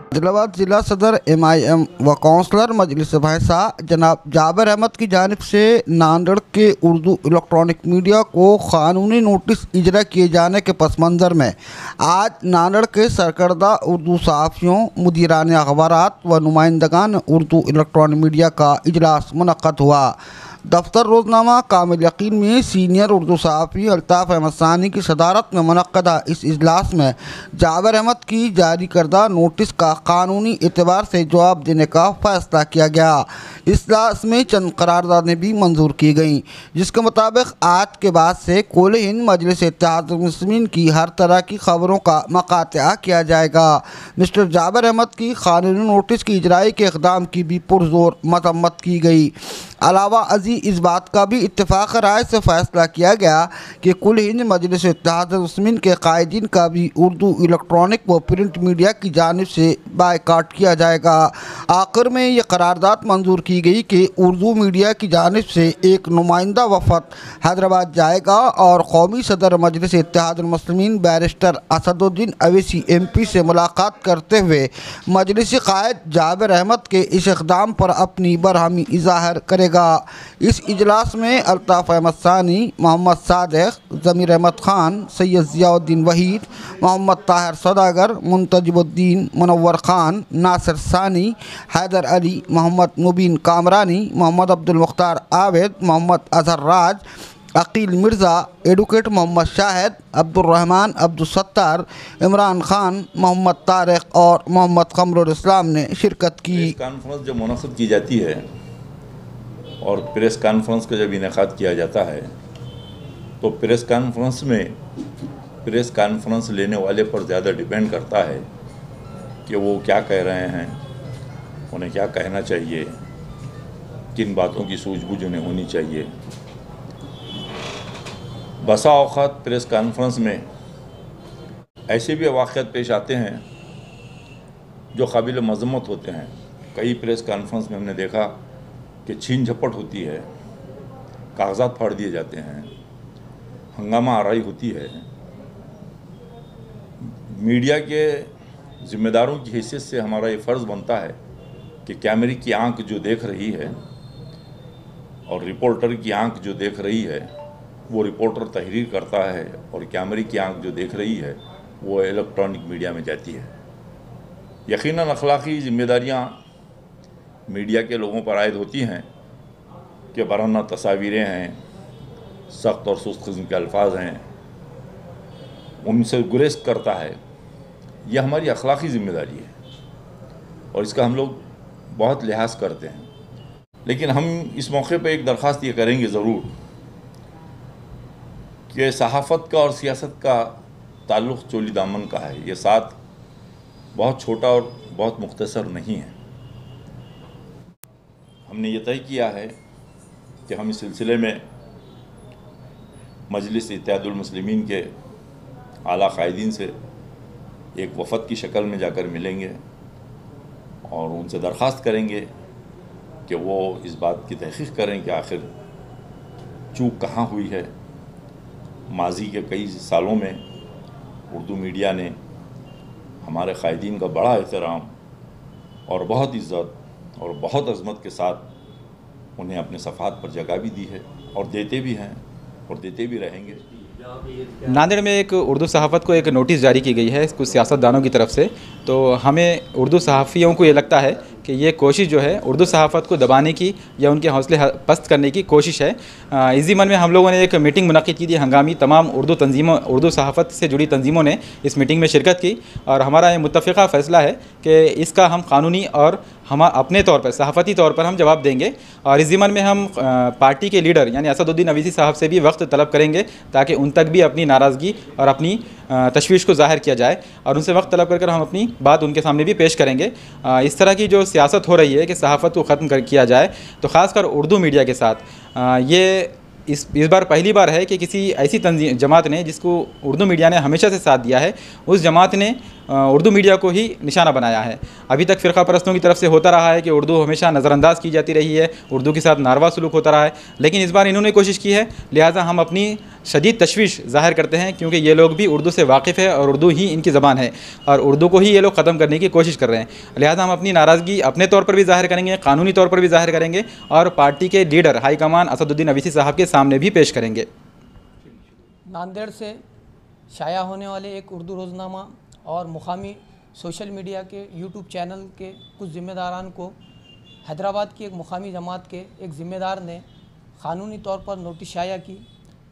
आदिलाबाद जिला सदर MIM व काउंसलर मजलिस भाईसा जनाब जाबिर अहमद की जानिब से नांदेड़ के उर्दू इलेक्ट्रॉनिक मीडिया को क़ानूनी नोटिस इजरा किए जाने के पस मंज़र में आज नांदेड़ के सरकर्दा उर्दू सहाफ़ियों, मुदीरान अखबारात व नुमाइंदगान उर्दू इलेक्ट्रॉनिक मीडिया का इजलास मुनक़्क़द हुआ। दफ्तर रोज़नामा कामिल यकीन में सीनियर उर्दू सहाफ़ी अल्ताफ़ अहमद सानी की सदारत में मुनक़्क़दा इस इजलास में जाबिर अहमद की जारी करदा नोटिस का क़ानूनी एतबार से जवाब देने का फ़ैसला किया गया। इजलास में चंद करारदादें भी मंजूर की गईं, जिसके मुताबिक आज के बाद से कुल हिंद मजलिस इत्तेहादुल मुस्लिमीन की हर तरह की खबरों का मकाता किया जाएगा। मिस्टर जाबिर अहमद की क़ानूनी नोटिस की इजराई के इक़दाम की भी पुरज़ोर मज़म्मत की गई। अलावा अजी इस बात का भी इत्तेफाक राय से फ़ैसला किया गया कि कुल हिंद मजलिस इत्तेहादुल मुस्लिमीन के कायदीन का भी उर्दू इलेक्ट्रॉनिक व प्रिंट मीडिया की जानिब से बायकाट किया जाएगा। आखिर में ये करारदाद मंजूर की गई कि उर्दू मीडिया की जानिब से एक नुमाइंदा वफ़द हैदराबाद जाएगा और कौमी सदर मजलिस इत्तेहादुल मुस्लिमीन बैरिस्टर असदुद्दीन अवैसी MP से मुलाकात करते हुए मजलिस कायद जाबिर अहमद के इस इक़दाम पर अपनी बरहमी इज़हार करेगा। इस इजलास में अल्ताफ़ अहमद सानी, मोहम्मद सादिक, ज़मीर अहमद ख़ान, सैयद ज़ियाउद्दीन वहीद, मोहम्मद ताहिर सौदागर, मुंतजिबुद्दीन मुनव्वर ख़ान, नासिर सानी, हैदर अली, मोहम्मद मुबीन कामरानी, मोहम्मद अब्दुल मुख्तार आबिद, मोहम्मद अजहर राज, अकील मिर्ज़ा, एडवोकेट मोहम्मद शाहिद, अब्दुर्रहमान अब्दुलसत्तार, इमरान ख़ान, मोहम्मद तारिक और मोहम्मद क़मरुल इस्लाम ने शिरकत की। कॉन्फ्रेंस जब मुनक़्क़िद की जाती है और प्रेस कॉन्फ्रेंस का जब इनेकाद किया जाता है तो प्रेस कॉन्फ्रेंस में प्रेस कॉन्फ्रेंस लेने वाले पर ज़्यादा डिपेंड करता है कि वो क्या कह रहे हैं, उन्हें क्या कहना चाहिए, किन बातों की सूझबूझ उन्हें होनी चाहिए। बसा औक़ात प्रेस कॉन्फ्रेंस में ऐसे भी वाक़यात पेश आते हैं जो काबिल मज़म्मत होते हैं। कई प्रेस कॉन्फ्रेंस में हमने देखा कि छीन झपट होती है, कागजात फाड़ दिए जाते हैं, हंगामा आराई होती है। मीडिया के ज़िम्मेदारों की हैसियत से हमारा ये फ़र्ज़ बनता है कि कैमरे की आंख जो देख रही है और रिपोर्टर की आंख जो देख रही है वो रिपोर्टर तहरीर करता है और कैमरे की आंख जो देख रही है वो इलेक्ट्रॉनिक मीडिया में जाती है। यकीनन अखलाकी ज़िम्मेदारियाँ मीडिया के लोगों पर आयद होती हैं कि बराना तस्वीरें हैं, सख्त और सुस्त किस्म के अल्फाज हैं, उनसे गुरेज करता है। यह हमारी अखलाकी ज़िम्मेदारी है और इसका हम लोग बहुत लिहाज करते हैं। लेकिन हम इस मौके पर एक दरख्वास्त ये करेंगे ज़रूर कि सहाफ़त का और सियासत का ताल्लुक़ चोली दामन का है। ये साथ बहुत छोटा और बहुत मुख्तसर नहीं है। हमने ये तय किया है कि हम इस सिलसिले में मजलिस इत्तेहादुल मुस्लिमीन के आला कायदीन से एक वफ़द की शक्ल में जाकर मिलेंगे और उनसे दरख्वास्त करेंगे कि वो इस बात की तहक़ीक़ करें कि आखिर चूक कहाँ हुई है। माजी के कई सालों में उर्दू मीडिया ने हमारे कायदीन का बड़ा एहतराम और बहुत इज़्ज़त और बहुत अज़मत के साथ उन्हें अपने सफ़ात पर जगह भी दी है और देते भी हैं और देते भी रहेंगे। नांदेड़ में एक उर्दू सहाफ़त को एक नोटिस जारी की गई है कुछ सियासतदानों की तरफ से। तो हमें उर्दू सहाफ़ियों को ये लगता है कि ये कोशिश जो है उर्दू सहाफ़त को दबाने की या उनके हौसले पस्त करने की कोशिश है। इस ज़िम्मन में हम लोगों ने एक मीटिंग मुनक़्क़िद की थी हंगामी। तमाम उर्दू सहाफ़त से जुड़ी तंजीमों ने इस मीटिंग में शिरकत की और हमारा ये मुत्तफ़िक़ा फ़ैसला है कि इसका हम क़ानूनी और हम अपने तौर पर सहाफ़ती तौर पर हम जवाब देंगे। और इस ज़िम्मन में हम पार्टी के लीडर यानी असदुद्दीन अवैसी साहब से भी वक्त तलब करेंगे ताकि उन तक भी अपनी नाराज़गी और अपनी तशवीश को ज़ाहिर किया जाए और उनसे वक्त तलब कर हम अपनी बात उनके सामने भी पेश करेंगे। इस तरह की जो सियासत हो रही है कि सहाफ़त को ख़त्म किया जाए तो ख़ासकर उर्दू मीडिया के साथ ये इस बार पहली बार है कि किसी ऐसी जमात ने जिसको उर्दू मीडिया ने हमेशा से साथ दिया है उस जमात ने उर्दू मीडिया को ही निशाना बनाया है। अभी तक फ़िरक़ा परस्तों की तरफ से होता रहा है कि उर्दू हमेशा नज़रअंदाज की जाती रही है, उर्दू के साथ नारवा सलूक होता रहा है, लेकिन इस बार इन्होंने कोशिश की है। लिहाजा हम अपनी शदीद तशवीश ज़ाहिर करते हैं, क्योंकि ये लोग भी उर्दू से वाकिफ़ है और उर्दू ही इनकी ज़बान है और उर्दू को ही ये लोग ख़त्म करने की कोशिश कर रहे हैं। लिहाजा हम अपनी नाराज़गी अपने तौर पर भी ज़ाहिर करेंगे, कानूनी तौर पर भी ज़ाहिर करेंगे और पार्टी के leader high command Asaduddin Owaisi साहब के सामने भी पेश करेंगे। नांदेड़ से शाया होने वाले एक उर्दू रोज़नामा और मुकामी सोशल मीडिया के यूट्यूब चैनल के कुछ ज़िम्मेदारान को हैदराबाद की एक मुकामी जमात के एक ज़िम्मेदार ने क़ानूनी तौर पर नोटिस शाया की।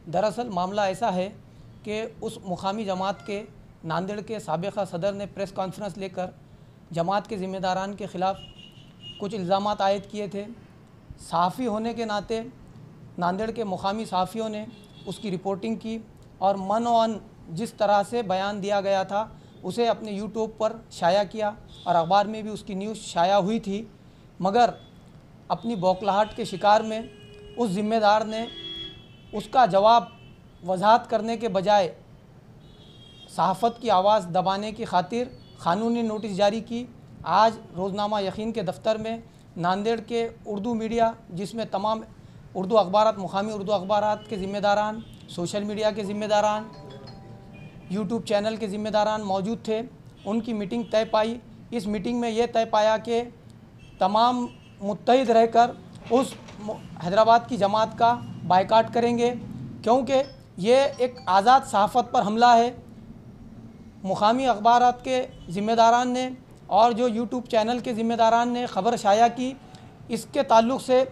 दरअसल मामला ऐसा है कि उस मुकामी जमात के नांदेड़ के साबिक़ा सदर ने प्रेस कॉन्फ्रेंस लेकर जमात के ज़िम्मेदारान के ख़िलाफ़ कुछ इल्ज़ामात आयद किए थे। सहाफ़ी होने के नाते नांदेड़ के मुकामी सहाफ़ियों ने उसकी रिपोर्टिंग की और मन और जिस तरह से बयान दिया गया था उसे अपने यूट्यूब पर शाया किया और अखबार में भी उसकी न्यूज़ शाया हुई थी। मगर अपनी बौखलाहट के शिकार में उस ज़िम्मेदार ने उसका जवाब वजाहत करने के बजाय सहाफ़त की आवाज़ दबाने की खातिर क़ानूनी नोटिस जारी की। आज रोज़नामा यकीन के दफ्तर में नांदेड़ के उर्दू मीडिया, जिसमें तमाम उर्दू अखबारात, मुकामी उर्दू अखबारात के ज़िम्मेदारान, सोशल मीडिया के ज़िम्मेदारान, यूट्यूब चैनल के ज़िम्मेदारान मौजूद थे, उनकी मीटिंग तय पाई। इस मीटिंग में ये तय पाया कि तमाम मुत्तहिद रहकर उस हैदराबाद की जमात का बायकाट करेंगे, क्योंकि ये एक आज़ाद सहाफ़त पर हमला है। मुकामी अखबारात के ज़िम्मेदारान ने और जो यूट्यूब चैनल के ज़िम्मेदारान ने ख़बर शाया की, इसके ताल्लुक़ से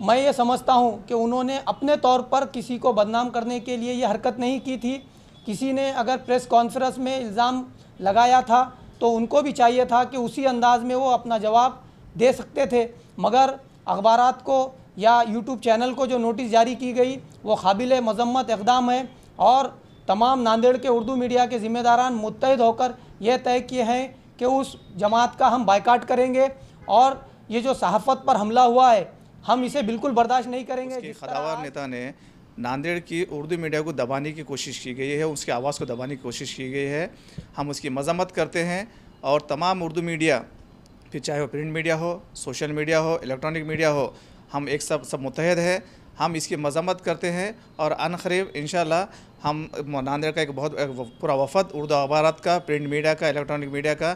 मैं ये समझता हूँ कि उन्होंने अपने तौर पर किसी को बदनाम करने के लिए ये हरकत नहीं की थी। किसी ने अगर प्रेस कॉन्फ्रेंस में इल्ज़ाम लगाया था तो उनको भी चाहिए था कि उसी अंदाज़ में वो अपना जवाब दे सकते थे। मगर अखबारात को या यूट्यूब चैनल को जो नोटिस जारी की गई वो काबिल मज़म्मत इक़दाम है और तमाम नांदेड़ के उर्दू मीडिया के ज़िम्मेदारान मुत्तहिद होकर यह तय किए हैं कि उस जमात का हम बायकाट करेंगे और ये जो सहाफ़त पर हमला हुआ है हम इसे बिल्कुल बर्दाश्त नहीं करेंगे। खदावार नेता ने नांदेड़ की उर्दू मीडिया को दबाने की कोशिश की गई है, उसकी आवाज़ को दबाने की कोशिश की गई है। हम उसकी मज़म्मत करते हैं और तमाम उर्दू मीडिया, फिर चाहे वो प्रिंट मीडिया हो, सोशल मीडिया हो, इलेक्ट्रॉनिक मीडिया हो, हम एक सब मुत्तहिद है। हम इसकी मज़म्मत करते हैं और अनक़रीब इंशाअल्लाह हम नांदेड़ का एक पूरा वफ़द उर्दू अखबारात का, प्रिंट मीडिया का, इलेक्ट्रॉनिक मीडिया का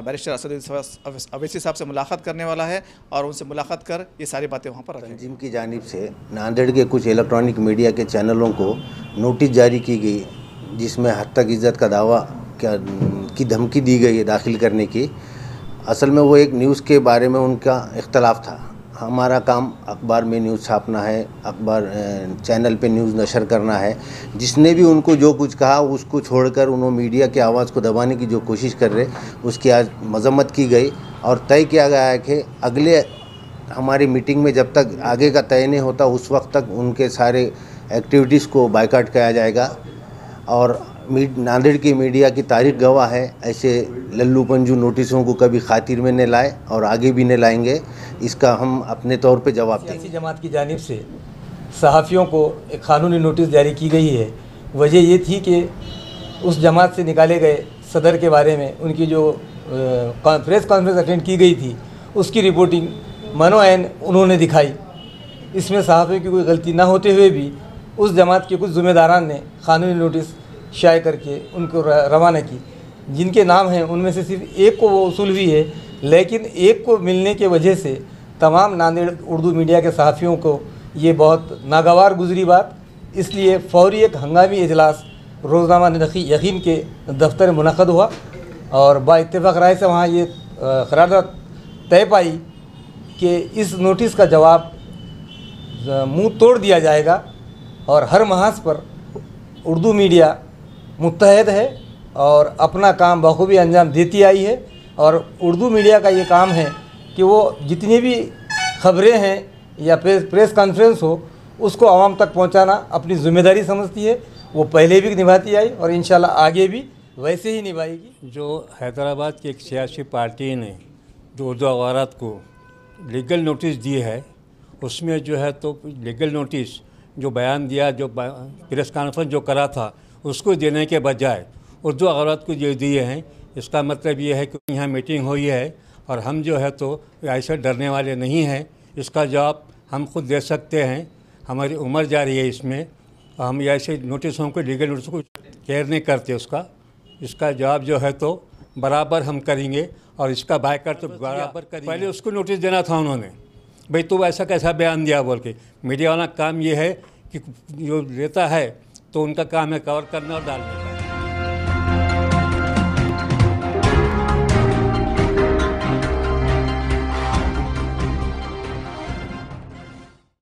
बैरिस्टर असदुद्दीन अवीसी साहब से मुलाकात करने वाला है और उनसे मुलाकात कर ये सारी बातें वहाँ पर रखेंगे। तंजीम की जानिब से नांदेड़ के कुछ इलेक्ट्रॉनिक मीडिया के चैनलों को नोटिस जारी की गई, जिसमें हद तक इज़्ज़त का दावा की धमकी दी गई है दाखिल करने की। असल में वो एक न्यूज़ के बारे में उनका इख्तलाफ था। हमारा काम अखबार में न्यूज़ छापना है, अखबार चैनल पे न्यूज़ नशर करना है। जिसने भी उनको जो कुछ कहा उसको छोड़कर उन्होंने मीडिया की आवाज़ को दबाने की जो कोशिश कर रहे, उसकी आज मज़म्मत की गई और तय किया गया है कि अगले हमारी मीटिंग में जब तक आगे का तय नहीं होता उस वक्त तक उनके सारे एक्टिविटीज़ को बायकाट किया जाएगा। और नांदेड़ की मीडिया की तारीख गवाह है, ऐसे लल्लू पंजू नोटिसों को कभी खातिर में न लाए और आगे भी न लाएंगे। इसका हम अपने तौर पे जवाब देंगे। सियासी जमात की जानिब से सहाफ़ियों को एक क़ानूनी नोटिस जारी की गई है। वजह ये थी कि उस जमात से निकाले गए सदर के बारे में उनकी जो प्रेस कॉन्फ्रेंस अटेंड की गई थी उसकी रिपोर्टिंग मनोऐन उन्होंने दिखाई। इसमें सहाफ़ियों की कोई गलती ना होते हुए भी उस जमात के कुछ ज़िम्मेदारान ने क़ानूनी नोटिस शाये करके उनको रवाना की। जिनके नाम हैं उनमें से सिर्फ एक को वो वसूल हुई है, लेकिन एक को मिलने के वजह से तमाम नांदेड़ उर्दू मीडिया के सहाफ़ियों को ये बहुत नागवार गुजरी बात। इसलिए फ़ौरी एक हंगामी इजलास रोज़नामा यकीन के दफ्तर में मुनक़द हुआ और बाइत्तेफ़ाक़ राय से वहाँ ये क़रारदाद तय पाई कि इस नोटिस का जवाब मुँह तोड़ दिया जाएगा और हर महाज पर उर्दू मीडिया मुत्तहद है और अपना काम बखूबी अंजाम देती आई है। और उर्दू मीडिया का ये काम है कि वो जितनी भी ख़बरें हैं या प्रेस कॉन्फ्रेंस हो उसको आवाम तक पहुंचाना अपनी ज़िम्मेदारी समझती है। वो पहले भी निभाती आई और इंशाल्लाह आगे भी वैसे ही निभाएगी। जो हैदराबाद की एक सियासी पार्टी ने जो उर्दू अखबारात को लीगल नोटिस दी है, उसमें जो है तो लीगल नोटिस जो बयान दिया, जो प्रेस कॉन्फ्रेंस जो करा था, उसको देने के बजाय उर्दू अखबारात को जो दिए हैं, इसका मतलब ये है कि यहाँ मीटिंग हुई है और हम जो है तो ऐसे डरने वाले नहीं हैं। इसका जवाब हम खुद दे सकते हैं, हमारी उम्र जा रही है इसमें हम ऐसे नोटिसों को, लीगल नोटिस को केयर नहीं करते उसका। इसका जवाब जो है तो बराबर हम करेंगे और इसका बायकॉट तो बराबर करेंगे। पहले उसको नोटिस देना था उन्होंने, भाई तू ऐसा कैसा बयान दिया बोल के। मीडिया वाला काम ये है कि जो लेता है तो उनका काम है कवर करना और डालना।